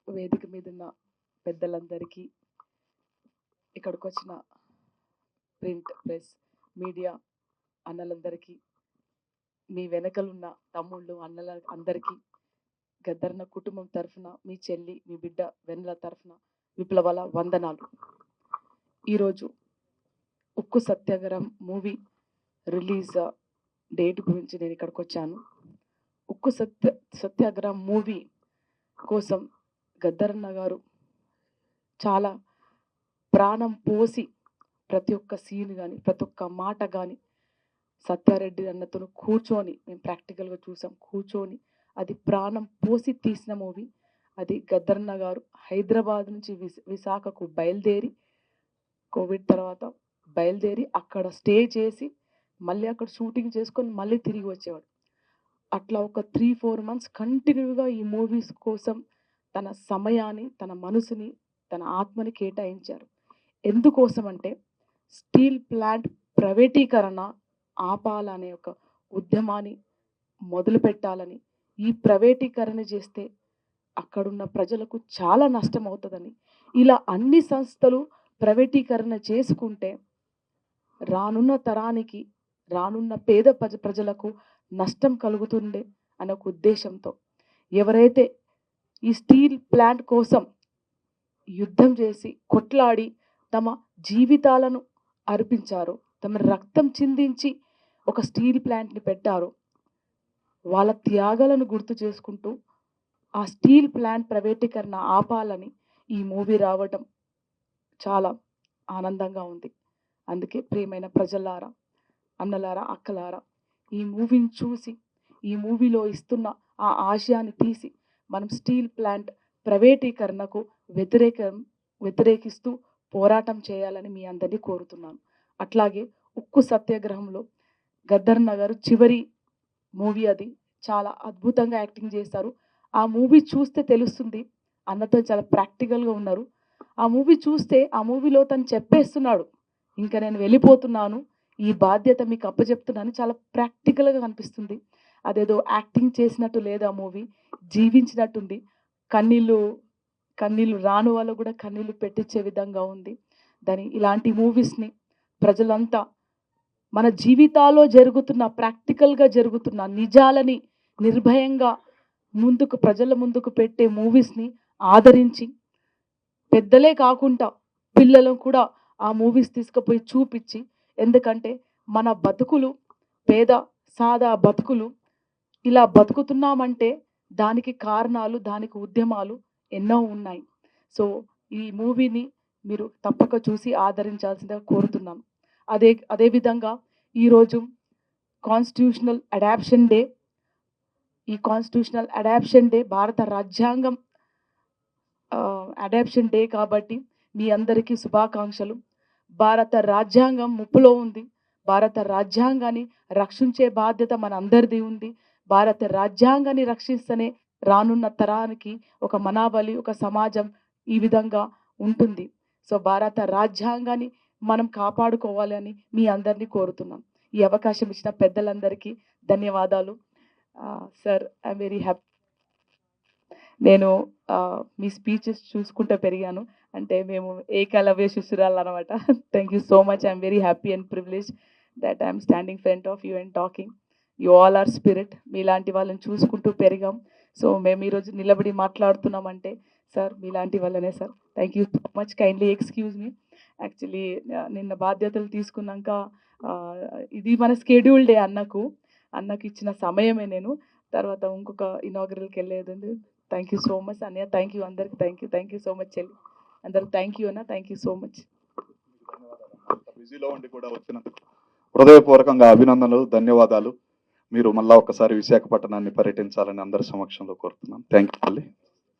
వేదిక మీద ఉన్న పెద్దలందరికీ, ఇక్కడికి వచ్చిన ప్రింట్ ప్రెస్ మీడియా అన్నలందరికీ, మీ వెనకలున్న తమ్ముళ్ళు అన్నల అందరికీ, గద్దరన్న కుటుంబం తరఫున మీ చెల్లి మీ బిడ్డ వెన్నెల తరఫున విప్లవాల వందనాలు. ఈరోజు ఉక్కు సత్యాగ్రహం మూవీ రిలీజ్ డేట్ గురించి నేను ఇక్కడికి వచ్చాను. ఉక్కు సత్యాగ్రహం మూవీ కోసం గద్దరన్న గారు చాలా ప్రాణం పోసి ప్రతి ఒక్క సీన్ కానీ ప్రతి ఒక్క మాట కానీ సత్యారెడ్డి అన్నతో కూర్చొని మేము ప్రాక్టికల్గా చూసాం. కూర్చొని అది ప్రాణం పోసి తీసిన మూవీ. అది గద్దరన్న గారు హైదరాబాద్ నుంచి విశాఖకు బయలుదేరి, కోవిడ్ తర్వాత బయలుదేరి అక్కడ స్టే చేసి మళ్ళీ అక్కడ షూటింగ్ చేసుకొని మళ్ళీ తిరిగి వచ్చేవాడు. అట్లా ఒక 3-4 months కంటిన్యూగా ఈ మూవీస్ కోసం తన సమయాన్ని, తన మనసుని, తన ఆత్మని కేటాయించారు. ఎందుకోసం అంటే స్టీల్ ప్లాంట్ ప్రైవేటీకరణ ఆపాలనే ఒక ఉద్యమాన్ని మొదలు పెట్టాలని, ఈ ప్రైవేటీకరణ చేస్తే అక్కడున్న ప్రజలకు చాలా నష్టం అవుతుందని, ఇలా అన్ని సంస్థలు ప్రైవేటీకరణ చేసుకుంటే రానున్న తరానికి, రానున్న పేద ప్రజలకు నష్టం కలుగుతుండే అనే ఒక ఉద్దేశంతో ఎవరైతే ఈ స్టీల్ ప్లాంట్ కోసం యుద్ధం చేసి కొట్లాడి తమ జీవితాలను అర్పించారో, తమ రక్తం చిందించి ఒక స్టీల్ ప్లాంట్ని పెట్టారో, వాళ్ళ త్యాగాలను గుర్తు చేసుకుంటూ ఆ స్టీల్ ప్లాంట్ ప్రైవేటీకరణ ఆపాలని ఈ మూవీ రావడం చాలా ఆనందంగా ఉంది. అందుకే ప్రియమైన ప్రజలారా, అన్నలారా, అక్కలారా, ఈ మూవీని చూసి ఈ మూవీలో ఇస్తున్న ఆ ఆశయాన్ని తీసి మనం స్టీల్ ప్లాంట్ ప్రైవేటీకరణకు వ్యతిరేకిస్తూ పోరాటం చేయాలని మీ అందరినీ కోరుతున్నాను. అట్లాగే ఉక్కు సత్యాగ్రహంలో గద్దరన్న గారు చివరి మూవీ అది చాలా అద్భుతంగా యాక్టింగ్ చేశారు. ఆ మూవీ చూస్తే తెలుస్తుంది, అన్నతో చాలా ప్రాక్టికల్గా ఉన్నారు. ఆ మూవీ చూస్తే ఆ మూవీలో తను చెప్పేస్తున్నాడు, ఇంకా నేను వెళ్ళిపోతున్నాను, ఈ బాధ్యత మీకు అప్పచెప్తున్నాను, చాలా ప్రాక్టికల్గా కనిపిస్తుంది. అదేదో యాక్టింగ్ చేసినట్టు లేదు, ఆ మూవీ జీవించినట్టుంది. కన్నీళ్ళు రాను వాళ్ళు కూడా కన్నీళ్ళు పెట్టించే విధంగా ఉంది. ఇలాంటి మూవీస్ని ప్రజలంతా మన జీవితాల్లో జరుగుతున్న ప్రాక్టికల్గా జరుగుతున్న నిజాలని నిర్భయంగా ప్రజల ముందుకు పెట్టే మూవీస్ని ఆదరించి, పెద్దలే కాకుండా పిల్లలను కూడా ఆ మూవీస్ తీసుకుపోయి చూపించి, ఎందుకంటే మన బతుకులు పేద సాదా బతుకులు ఇలా బతుకుతున్నామంటే దానికి కారణాలు, దానికి ఉద్యమాలు ఎన్నో ఉన్నాయి. సో ఈ మూవీని మీరు తప్పక చూసి ఆదరించాల్సిందిగా కోరుతున్నాను. అదేవిధంగా ఈరోజు కాన్స్టిట్యూషనల్ అడాప్షన్ డే. ఈ కాన్స్టిట్యూషనల్ అడాప్షన్ డే భారత రాజ్యాంగం అడాప్షన్ డే కాబట్టి మీ అందరికీ శుభాకాంక్షలు. భారత రాజ్యాంగం ముప్పులో ఉంది. భారత రాజ్యాంగాన్ని రక్షించే బాధ్యత మన అందరిది ఉంది. భారత రాజ్యాంగాన్ని రక్షిస్తేనే రానున్న తరానికి ఒక మనాబలి, ఒక సమాజం ఈ విధంగా ఉంటుంది. సో భారత రాజ్యాంగాన్ని మనం కాపాడుకోవాలని మీ అందరినీ కోరుతున్నాం. ఈ అవకాశం ఇచ్చిన పెద్దలందరికీ ధన్యవాదాలు. Sir, I'm very happy. నేను మీ స్పీచెస్ చూసుకుంటూ పెరిగాను, అంటే మేము ఏకలవ్య శిశురాలు అనమాట. Thank you so much. I'm very happy and privilege that I'm standing front of you and talking. You all are spirit. మీలాంటి వాళ్ళని చూసుకుంటూ పెరిగాం. సో మేము ఈరోజు నిలబడి మాట్లాడుతున్నామంటే సార్ మీలాంటి వాళ్ళనే sir. Thank you so much. Kindly excuse me. Actually నిన్న బాధ్యతలు తీసుకున్నాక ఇది మన స్కెడ్యూల్ డే, అన్నకు ఇచ్చిన సమయమే. నేను తర్వాత ఇంకొక ఇనాగరల్కి వెళ్ళేది ఉంది. థ్యాంక్ యూ సో మచ్ అన్నయ్య. థ్యాంక్ యూ అందరికి. థ్యాంక్ యూ సో మచ్ చెల్లి. అందరికి థ్యాంక్ యూ అన్న. Thank you so much. బిజీలో ఉండి కూడా వచ్చినందుకు హృదయపూర్వకంగా అభినందనలు, ధన్యవాదాలు. మీరు మళ్ళా ఒకసారి విశాఖపట్నాన్ని పర్యటించాలని అందరి సమక్షంలో కోరుతున్నాను. Thank you.